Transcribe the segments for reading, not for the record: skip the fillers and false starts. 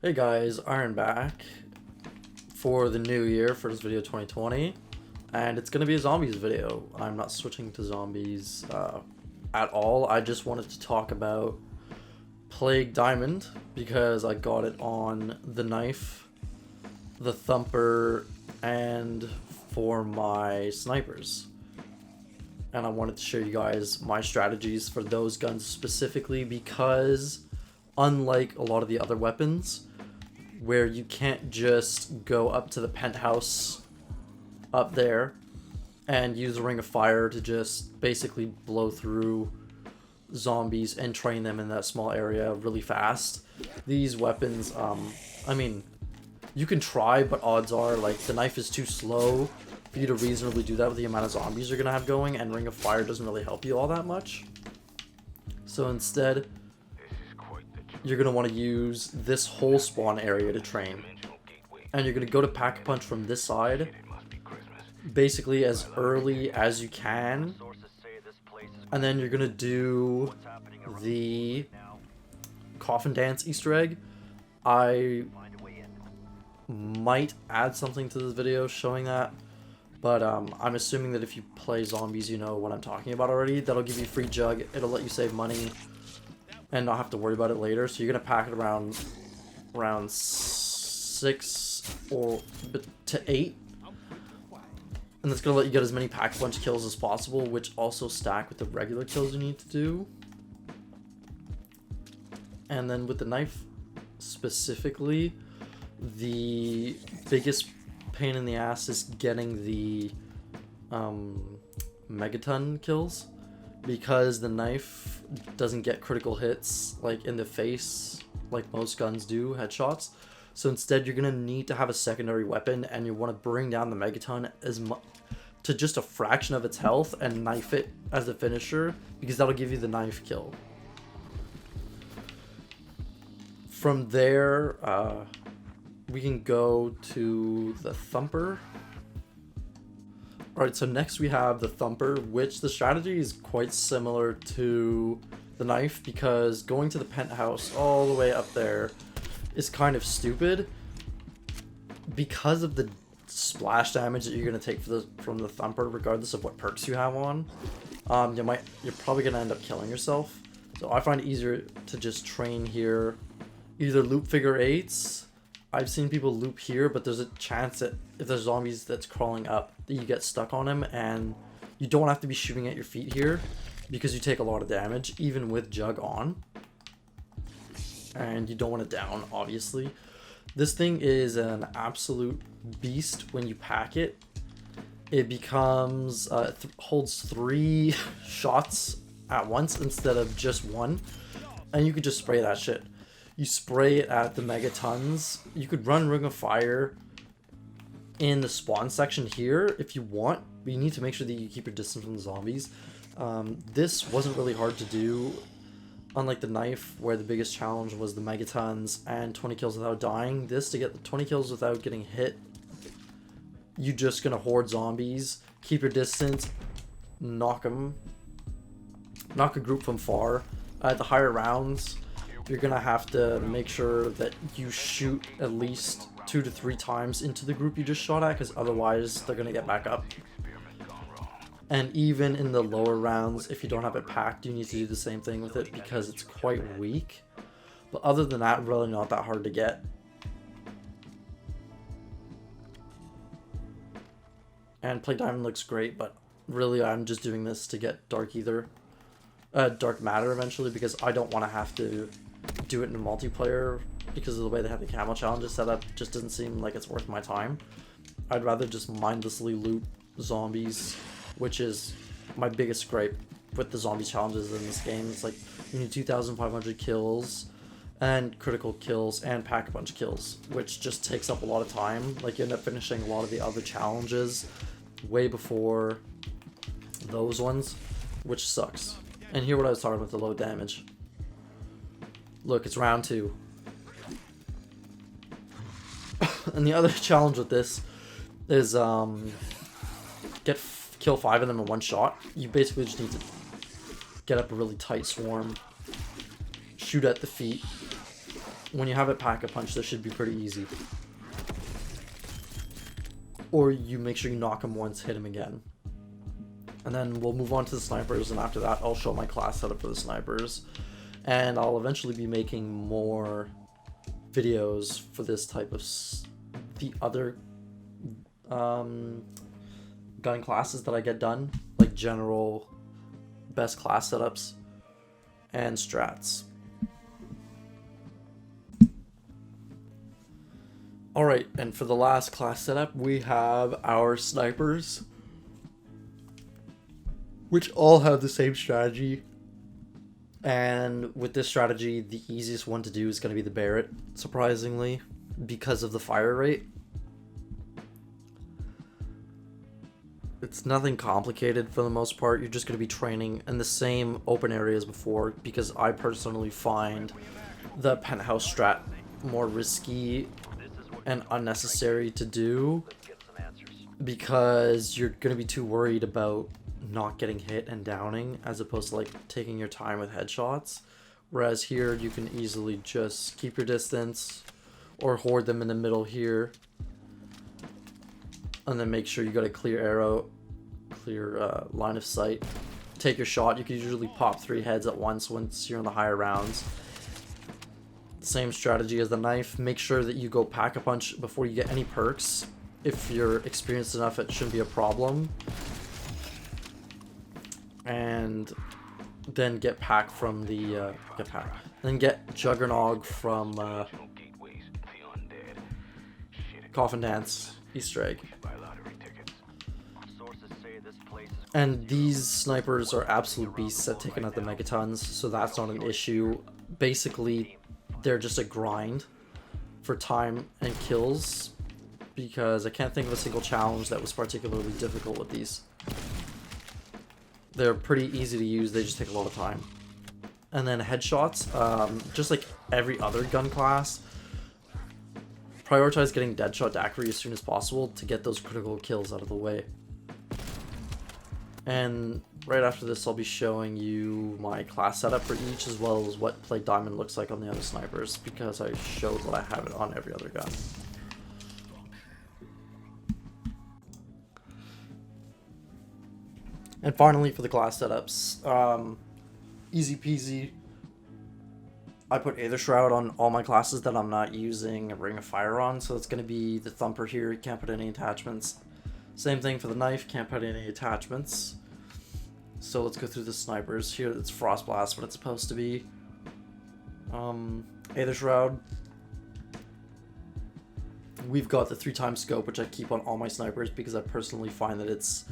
Hey guys, Iron back for the new year, for this video 2020, and it's gonna be a zombies video. I'm not switching to zombies at all. I just wanted to talk about Plague Diamond because I got it on the knife, the thumper, and for my snipers. And I wanted to show you guys my strategies for those guns specifically because unlike a lot of the other weapons, where you can't just go up to the penthouse up there and use a ring of fire to just basically blow through zombies and train them in that small area really fast. These weapons, I mean, you can try, but odds are, like, the knife is too slow for you to reasonably do that with the amount of zombies you're gonna have going, and ring of fire doesn't really help you all that much. So instead, you're going to want to use this whole spawn area to train. And you're going to go to Pack-a-Punch from this side, basically as early as you can. And then you're going to do the Coffin Dance Easter egg. I might add something to this video showing that. But I'm assuming that if you play zombies, you know what I'm talking about already. That'll give you a free jug. It'll let you save money and not have to worry about it later. So you're gonna pack it around 6 to 8, and that's gonna let you get as many Pack-a-Punch kills as possible, which also stack with the regular kills you need to do. And then with the knife specifically, the biggest pain in the ass is getting the megaton kills, because the knife doesn't get critical hits like in the face like most guns do, headshots. So instead you're gonna need to have a secondary weapon, and you want to bring down the megaton as much to just a fraction of its health and knife it as the finisher, because that'll give you the knife kill. From there we can go to the thumper. Alright, so next we have the thumper, which the strategy is quite similar to the knife, because going to the penthouse all the way up there is kind of stupid because of the splash damage that you're going to take from the thumper, regardless of what perks you have on. You're probably going to end up killing yourself. So I find it easier to just train here, either loop figure eights. I've seen people loop here, but there's a chance that if there's zombies that's crawling up, that you get stuck on him, and you don't have to be shooting at your feet here because you take a lot of damage, even with jug on. And you don't want to down, obviously. This thing is an absolute beast when you pack it. It becomes, holds 3 shots at once instead of just 1. And you could just spray that shit. You spray it at the megatons. You could run Ring of Fire in the spawn section here if you want, but you need to make sure that you keep your distance from the zombies. This wasn't really hard to do, unlike the knife, where the biggest challenge was the megatons and 20 kills without dying. This, to get the 20 kills without getting hit, you're just gonna horde zombies, keep your distance, knock a group from far. At the higher rounds, you're gonna have to make sure that you shoot at least 2 to 3 times into the group you just shot at, because otherwise they're gonna get back up. And even in the lower rounds, if you don't have it packed, you need to do the same thing with it because it's quite weak. But other than that, really not that hard to get. And Plague Diamond looks great, but really I'm just doing this to get Dark Matter eventually, because I don't want to have to do it in multiplayer because of the way they have the camo challenges set up. Just doesn't seem like it's worth my time. I'd rather just mindlessly loot zombies, which is my biggest gripe with the zombie challenges in this game. It's like you need 2,500 kills and critical kills and Pack-a-Punch kills, which just takes up a lot of time. Like, you end up finishing a lot of the other challenges way before those ones, which sucks. And here what I was talking about, the low damage. Look, it's round 2. And the other challenge with this is kill 5 of them in one shot. You basically just need to get up a really tight swarm, shoot at the feet, when you have it pack-a-punch, this should be pretty easy. Or you make sure you knock him once, hit him again. And then we'll move on to the snipers, and after that I'll show my class setup for the snipers. And I'll eventually be making more videos for this type of the other gun classes that I get done, like general best class setups and strats. Alright, and for the last class setup we have our snipers, which all have the same strategy. And with this strategy, the easiest one to do is going to be the Barrett, surprisingly, because of the fire rate. It's nothing complicated for the most part. You're just going to be training in the same open area as before, because I personally find the penthouse strat more risky and unnecessary to do, because you're going to be too worried about not getting hit and downing as opposed to like taking your time with headshots. Whereas here you can easily just keep your distance or hoard them in the middle here, and then make sure you got a clear arrow, clear line of sight. Take your shot. You can usually pop 3 heads at once you're in the higher rounds. Same strategy as the knife. Make sure that you go pack-a-punch before you get any perks. If you're experienced enough, it shouldn't be a problem. And then get pack from the then get Juggernog from Coffin Dance Easter egg. And these snipers are absolute beasts at taking out the megatons, so that's not an issue. Basically, they're just a grind for time and kills, because I can't think of a single challenge that was particularly difficult with these. They're pretty easy to use, they just take a lot of time. And then headshots, just like every other gun class, prioritize getting deadshot daiquiri as soon as possible to get those critical kills out of the way. And right after this I'll be showing you my class setup for each, as well as what plate diamond looks like on the other snipers, because I showed that I have it on every other gun. And finally, for the class setups, easy peasy. I put Aether Shroud on all my classes that I'm not using a Ring of Fire on, so it's going to be the Thumper here, you can't put any attachments. Same thing for the knife, can't put any attachments. So let's go through the snipers. Here it's Frost Blast, what it's supposed to be. Aether Shroud. We've got the 3x scope, which I keep on all my snipers because I personally find that it's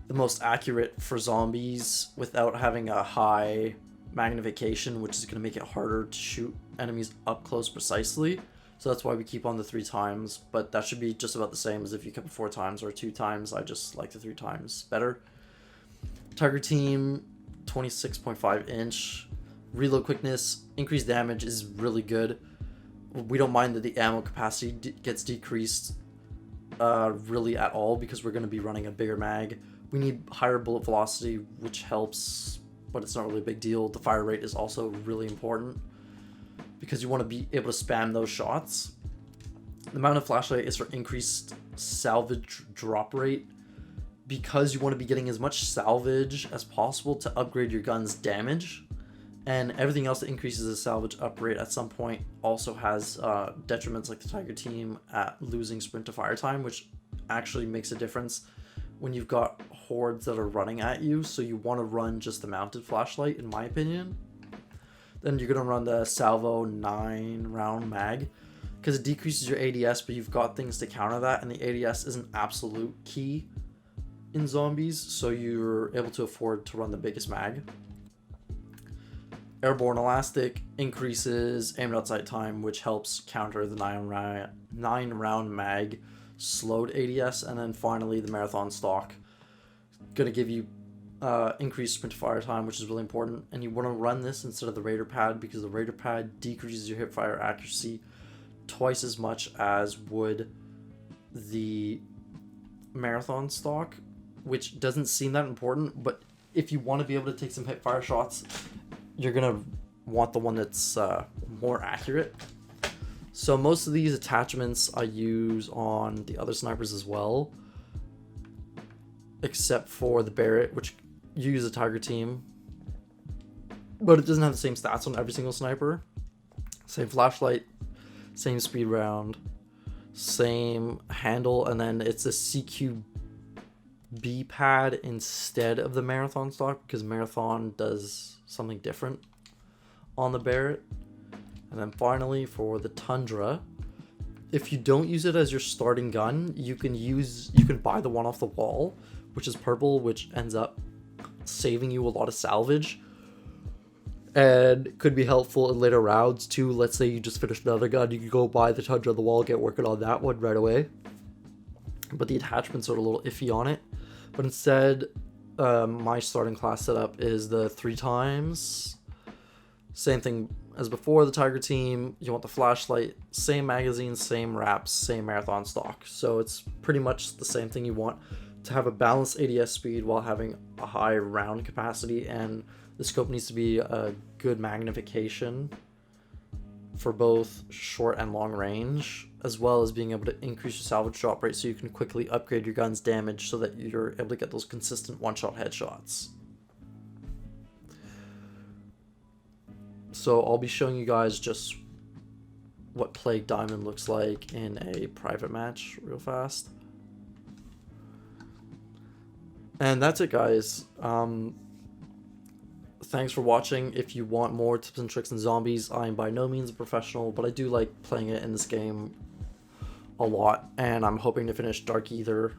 the most accurate for zombies without having a high magnification, which is going to make it harder to shoot enemies up close precisely. So that's why we keep on the 3x, but that should be just about the same as if you kept it 4x or 2x. I just like the 3x better. Tiger Team, 26.5 inch. Reload quickness, increased damage is really good. We don't mind that the ammo capacity gets decreased really at all, because we're going to be running a bigger mag. We need higher bullet velocity, which helps, but it's not really a big deal. The fire rate is also really important, because you want to be able to spam those shots. The mounted flashlight is for increased salvage drop rate, because you want to be getting as much salvage as possible to upgrade your gun's damage. And everything else that increases the salvage up rate at some point also has detriments, like the Tiger Team at losing sprint to fire time, which actually makes a difference when you've got hordes that are running at you. So you want to run just the mounted flashlight, in my opinion. Then you're going to run the Salvo 9-round mag, because it decreases your ADS, but you've got things to counter that, and the ADS is an absolute key in zombies, so you're able to afford to run the biggest mag. Airborne Elastic increases aim outside time, which helps counter the 9-round mag slowed ADS. And then finally, the Marathon Stock, going to give you increased sprint to fire time, which is really important. And you want to run this instead of the Raider Pad, because the Raider Pad decreases your hip fire accuracy twice as much as would the Marathon Stock, which doesn't seem that important, but if you want to be able to take some hip fire shots, you're gonna want the one that's more accurate. So most of these attachments I use on the other snipers as well, except for the Barrett, which you use a Tiger team, but it doesn't have the same stats on every single sniper. Same flashlight, same speed round, same handle, and then it's a CQB pad instead of the Marathon stock, because Marathon does something different on the Barrett. And then finally for the Tundra, if you don't use it as your starting gun, you can buy the one off the wall, which is purple, which ends up saving you a lot of salvage and could be helpful in later rounds too. Let's say you just finished another gun, you could go buy the Tundra on the wall, get working on that one right away. But the attachments are a little iffy on it. But instead, my starting class setup is the 3x. Same thing as before, the Tiger team. You want the flashlight, same magazine, same wraps, same Marathon stock. So it's pretty much the same thing. You want to have a balanced ADS speed while having a high round capacity, and the scope needs to be a good magnification for both short and long range, as well as being able to increase your salvage drop rate so you can quickly upgrade your gun's damage so that you're able to get those consistent one-shot headshots. So I'll be showing you guys just what Plague Diamond looks like in a private match real fast. And that's it, guys. Thanks for watching. If you want more tips and tricks in zombies, I'm by no means a professional, but I do like playing it in this game a lot, and I'm hoping to finish Dark Ether.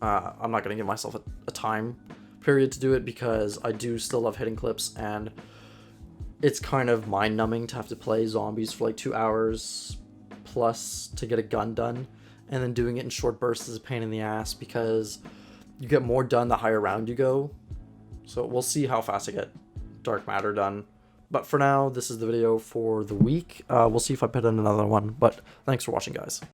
I'm not going to give myself a time period to do it because I do still love hitting clips, and it's kind of mind-numbing to have to play zombies for like 2 hours plus to get a gun done, and then doing it in short bursts is a pain in the ass because you get more done the higher round you go. So we'll see how fast I get Dark Matter done. But for now, this is the video for the week. We'll see if I put in another one, but thanks for watching, guys.